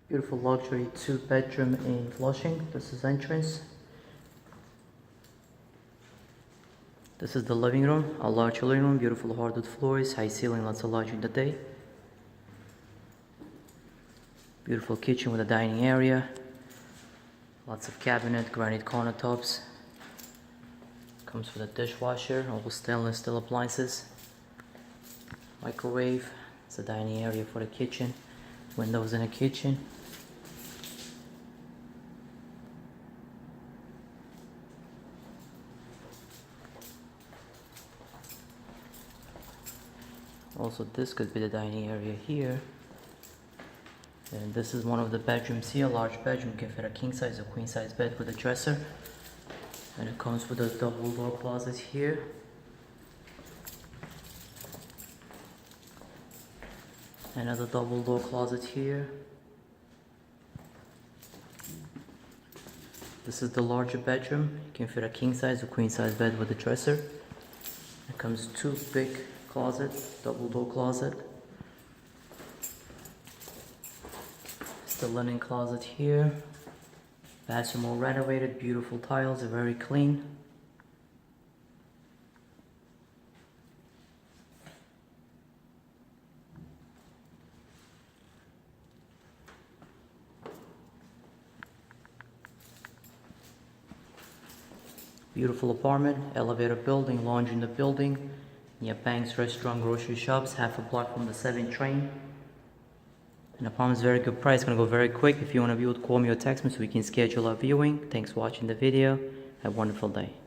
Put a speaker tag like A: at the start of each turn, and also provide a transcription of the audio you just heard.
A: Beautiful luxury 2-bedroom in Flushing. This is entrance. This is the living room, a large living room, beautiful hardwood floors, high ceiling, lots of light in the day. Beautiful kitchen with a dining area. Lots of cabinet, granite countertops. Comes with a dishwasher, all stainless steel appliances. Microwave. It's a dining area for the kitchen. Windows in the kitchen. Also, this could be the dining area here. And this is one of the bedrooms here, large bedroom, can fit a king size or queen size bed with a dresser. And it comes with a double door closet here. Another double door closet here. This is the larger bedroom. You can fit a king size or queen size bed with a dresser. It comes two big closets, double door closet. It's the linen closet here. Bathroom all renovated, beautiful tiles, are very clean. Beautiful apartment, elevator building, laundry in the building. Near banks, restaurant, grocery shops, half a block from the 7 train. And apartment's very good price, gonna go very quick. If you wanna view it, call me or text me so we can schedule our viewing. Thanks for watching the video. Have a wonderful day.